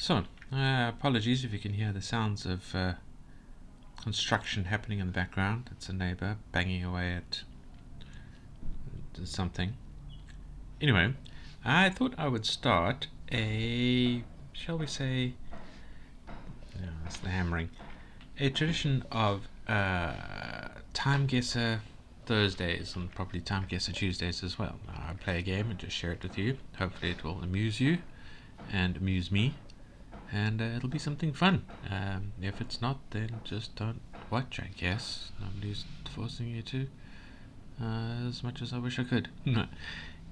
So, apologies if you can hear the sounds of construction happening in the background. It's a neighbor banging away at something. Anyway, I thought I would start a, shall we say, no, that's the hammering, a tradition of Timeguessr Thursdays and probably Timeguessr Tuesdays as well. I'll play a game and just share it with you. Hopefully it will amuse you and amuse me. And it'll be something fun. If it's not, then just don't watch, I guess. Nobody's forcing you to, as much as I wish I could.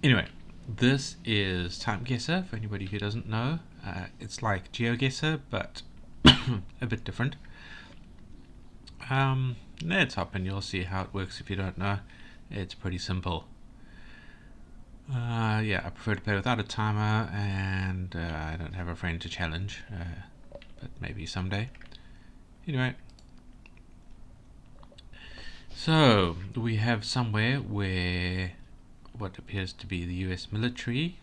Anyway, this is Timeguessr, for anybody who doesn't know. It's like GeoGuessr, but a bit different. Let's hop in, you'll see how it works if you don't know. It's pretty simple. Yeah, I prefer to play without a timer, and I don't have a friend to challenge, but maybe someday. Anyway, so we have somewhere where what appears to be the US military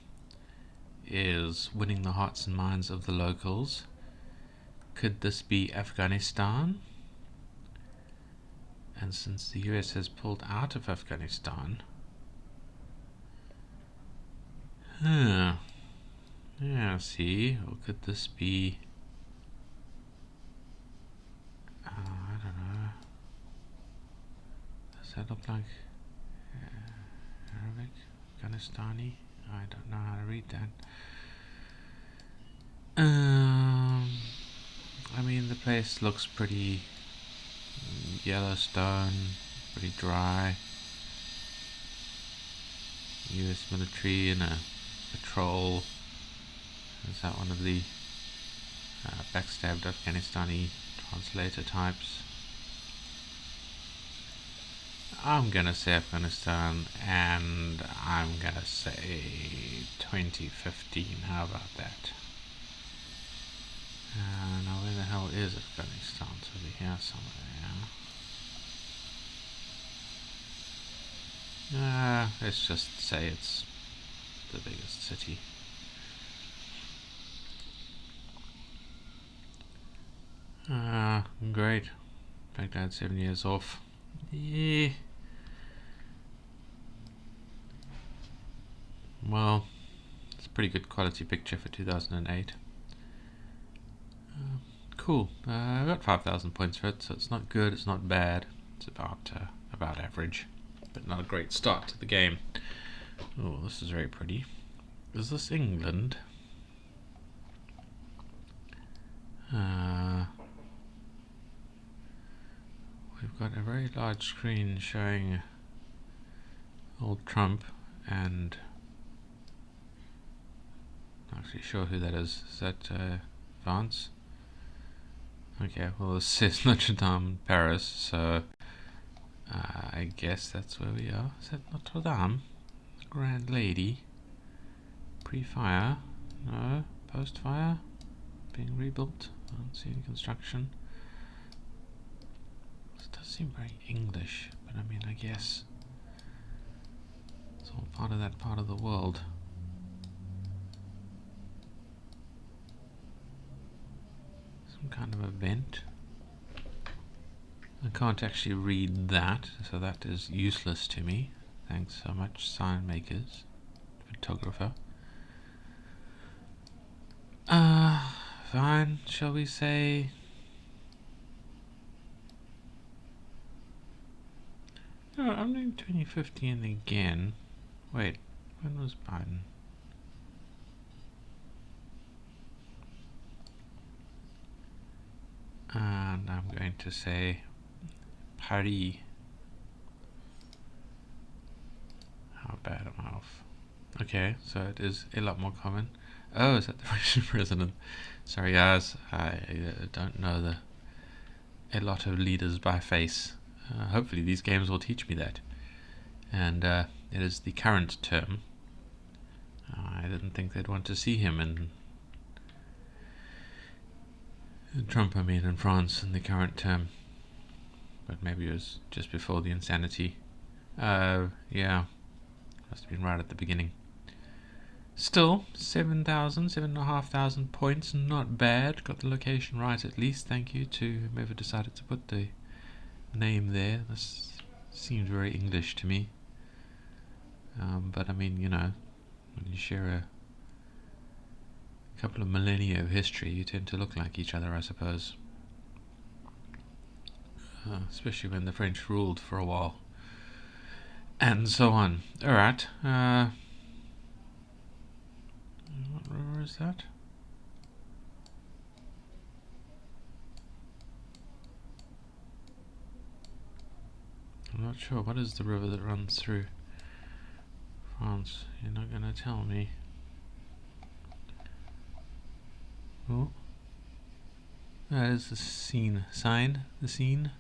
is winning the hearts and minds of the locals. Could this be Afghanistan? And since the US has pulled out of Afghanistan, yeah, see, or could this be, I don't know, does that look like Arabic, Afghanistani? I don't know how to read that. I mean, the place looks pretty Yellowstone, pretty dry. US military in a patrol. Is that one of the backstabbed Afghanistani translator types? I'm gonna say Afghanistan, and I'm gonna say 2015. How about that? Now where the hell is Afghanistan? It's over here somewhere. Let's just say it's the biggest city. Great. Baghdad, 7 years off. Yeah. Well, it's a pretty good quality picture for 2008. Cool. I got 5,000 points for it, so it's not good, it's not bad. It's about average, but not a great start to the game. Oh, this is very pretty. Is this England? We've got a very large screen showing old Trump, and I'm not actually sure who that is. Is that Vance? Okay, well this says Notre Dame, Paris, so I guess that's where we are. Is that Notre Dame? The Grand Lady? Pre-fire? No. Post-fire? Being rebuilt? I don't see any construction. This does seem very English, but I mean, I guess it's all part of that part of the world. Some kind of event. I can't actually read that, so that is useless to me. Thanks so much, sign makers, photographer. Fine, shall we say? No, I'm doing 2015 again. Wait, when was Biden? And I'm going to say Paris. How bad am I off? Okay, so it is a lot more common. Oh, is that the Russian president? Sorry guys, I don't know a lot of leaders by face. Hopefully these games will teach me that. And it is the current term. I didn't think they'd want to see him in Trump, I mean, in France in the current term. But maybe it was just before the insanity. Yeah, must have been right at the beginning. Still, 7,500 points, not bad. Got the location right at least. Thank you to whoever decided to put the name there. This seems very English to me. But I mean, you know, when you share a couple of millennia of history, you tend to look like each other, I suppose. Especially when the French ruled for a while. And so on. Alright. What river is that? I'm not sure. What is the river that runs through France? You're not going to tell me. Oh. That is the Seine. The Seine.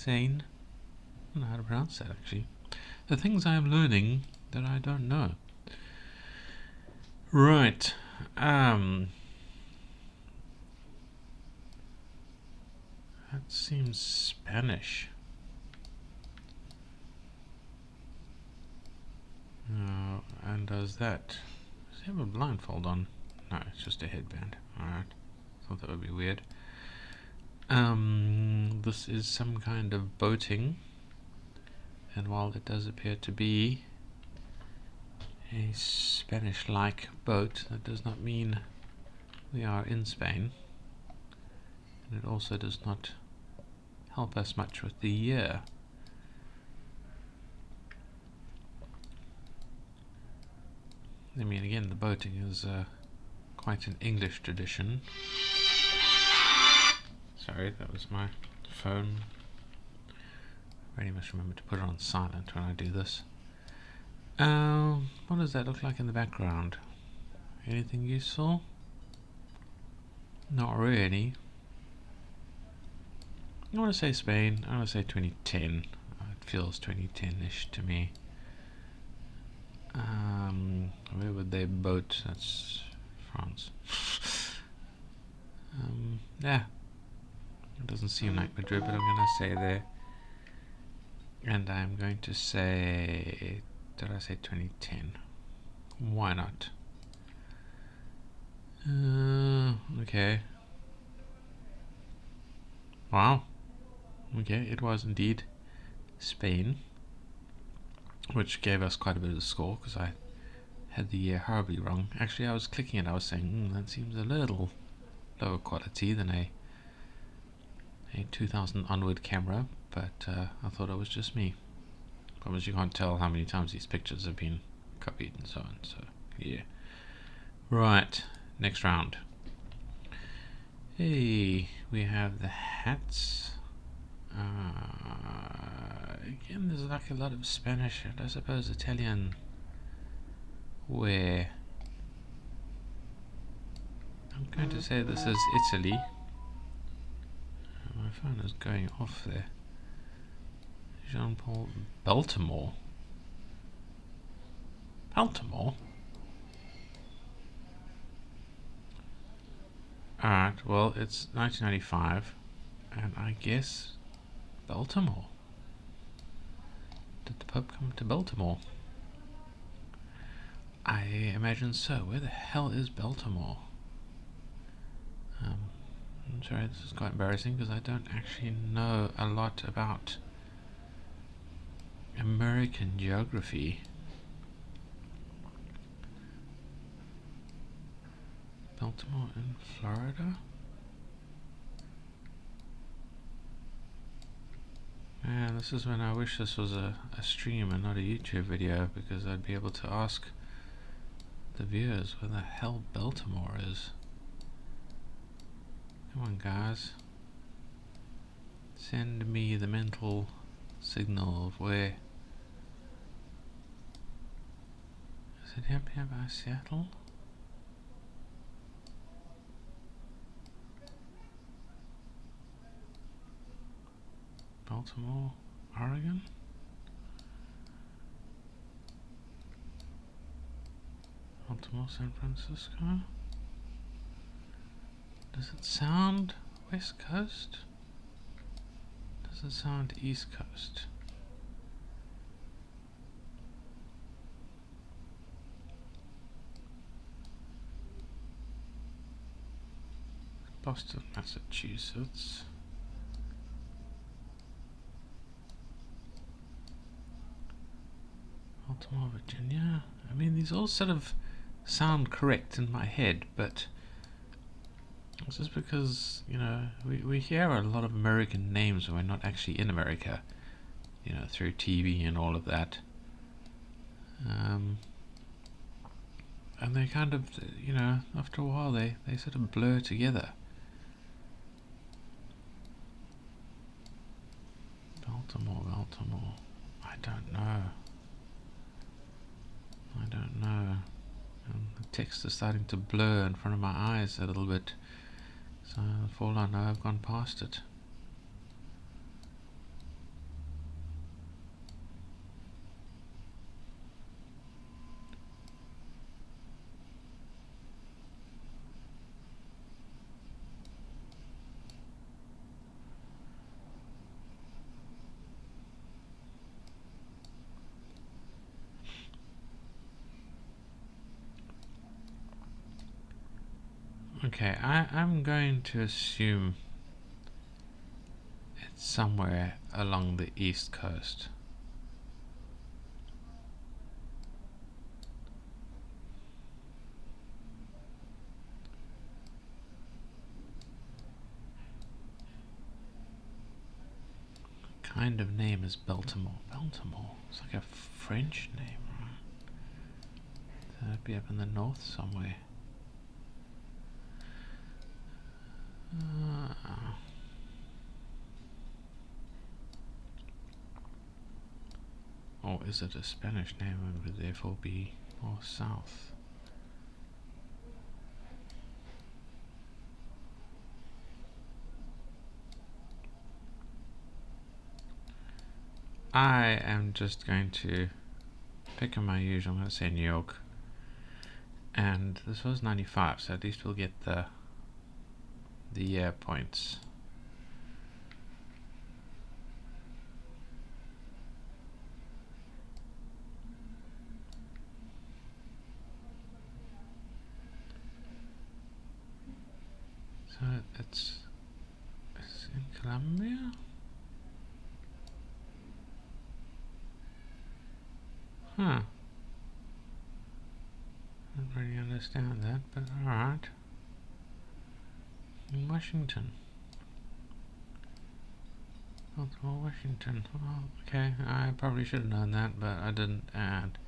I don't know how to pronounce that, actually. The things I am learning that I don't know. Right. That seems Spanish. And does that... Does he have a blindfold on? No, it's just a headband. Alright. Thought that would be weird. This is some kind of boating. And while it does appear to be a Spanish-like boat, that does not mean we are in Spain. And it also does not help us much with the year. I mean, again, the boating is quite an English tradition. Sorry, that was my phone. I really must remember to put it on silent when I do this. What does that look like in the background? Anything useful? Not really. I want to say Spain. I want to say 2010. It feels 2010-ish to me. Where would they boat? That's France. Yeah. It doesn't seem like Madrid, but I'm going to say there. And I'm going to say... Did I say 2010? Why not? Okay. Wow. Okay, it was indeed Spain, which gave us quite a bit of the score because I had the year horribly wrong. Actually, I was clicking it, I was saying, that seems a little lower quality than a 2000 onward camera, but I thought it was just me. Problem is, you can't tell how many times these pictures have been copied and so on, so yeah. Right, next round. Hey, we have the hats. Again, there's like a lot of Spanish and I suppose Italian wear. I'm going to say this is Italy. My phone is going off there. Jean-Paul Baltimore. Baltimore? Alright, well, it's 1995, and I guess Baltimore. Did the Pope come to Baltimore? I imagine so. Where the hell is Baltimore? I'm sorry, this is quite embarrassing because I don't actually know a lot about American geography. Baltimore in Florida? Man, this is when I wish this was a stream and not a YouTube video, because I'd be able to ask the viewers where the hell Baltimore is. Come on, guys. Send me the mental signal of where. Is it up here by Seattle? Baltimore, Oregon? Baltimore, San Francisco? Does it sound West Coast? Does it sound East Coast? Boston, Massachusetts. Baltimore, Virginia. I mean, these all sort of sound correct in my head, but it's just because, you know, we hear a lot of American names when we're not actually in America, you know, through TV and all of that. And they kind of, you know, after a while they sort of blur together. Baltimore. I don't know. And the text is starting to blur in front of my eyes a little bit. So for all I know, I've gone past it. Okay, I'm going to assume it's somewhere along the east coast. What kind of name is Baltimore? Baltimore. It's like a French name, right? So that'd be up in the north somewhere. Or is it a Spanish name and would therefore be more south? I am just going to pick on my usual. I'm going to say New York. And this was 95, so at least we'll get the year points. So it's in Colombia? Huh. I don't really understand that, but alright. In Washington. Baltimore, Washington. Oh, okay, I probably should have known that, but I didn't add.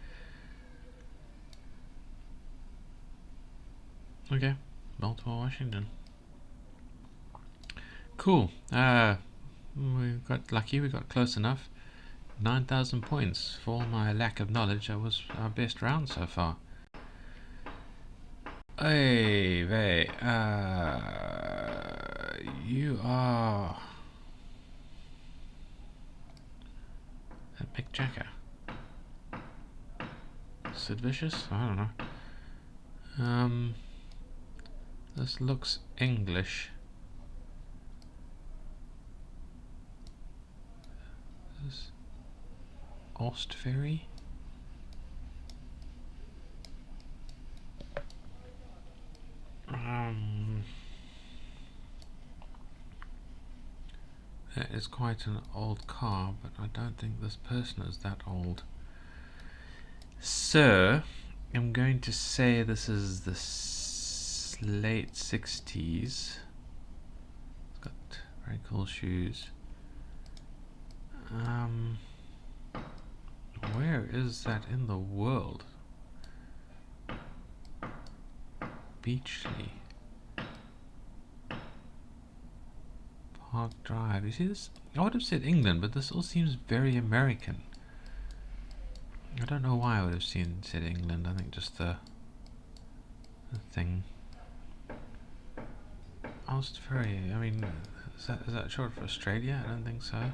Okay, Baltimore, Washington. Cool. We got lucky, we got close enough. 9,000 points. For my lack of knowledge, that was our best round so far. Hey, you are that Mick Jagger. Sid Vicious? I don't know. This looks English. This Ostferry? That is quite an old car, but I don't think this person is that old. So, I'm going to say this is the late 60s. It's got very cool shoes. Where is that in the world? Beachley. Park Drive. You see this? I would have said England, but this all seems very American. I don't know why I would have said England. I think just the thing. Ostferry. I mean, is that short for Australia? I don't think so.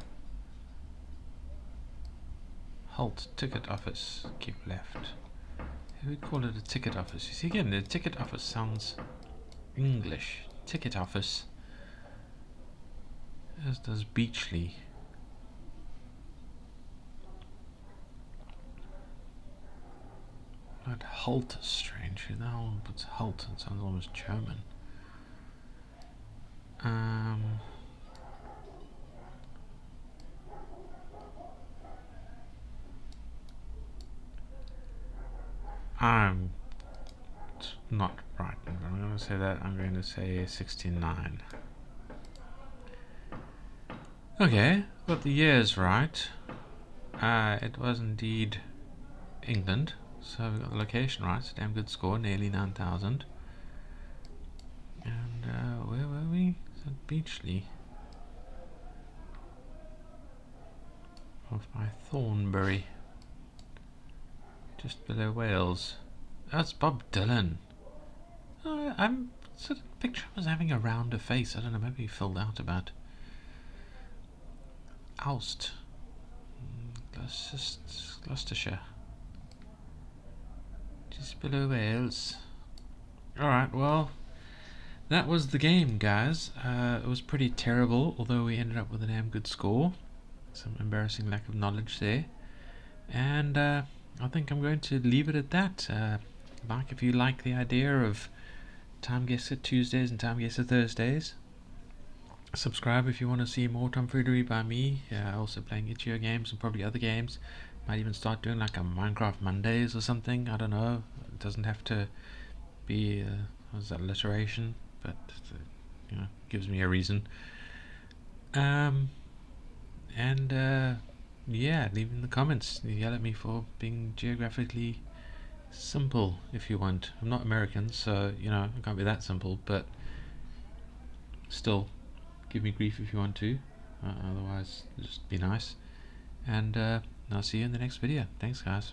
Halt ticket office. Keep left. We call it a ticket office. You see again, the ticket office sounds English. Ticket office. As does Beachley. But Halt is strange. That one puts Halt. It sounds almost German. I'm not right. I'm going to say that. I'm going to say 69. Okay, got the years right. It was indeed England. So we got the location right. It's a damn good score, nearly 9,000. And where were we? Is that Beachley? Off by Thornbury. Just below Wales. That's Bob Dylan. I'm sort of picture him as having a rounder face. I don't know, maybe he filled out about Oust. Gloucestershire. Just below Wales. Alright, well, that was the game, guys. It was pretty terrible, although we ended up with a damn good score. Some embarrassing lack of knowledge there. And I think I'm going to leave it at that. If you like the idea of Timeguessr Tuesdays and Timeguessr Thursdays, subscribe if you want to see more tomfoolery by me. Also playing itch.io games and probably other games. Might even start doing like a Minecraft Mondays or something. I don't know. It doesn't have to be alliteration, but gives me a reason. Yeah, leave in the comments. Yell at me for being geographically simple if you want. I'm not American, so it can't be that simple, but still, give me grief if you want to. Otherwise, just be nice. And I'll see you in the next video. Thanks, guys.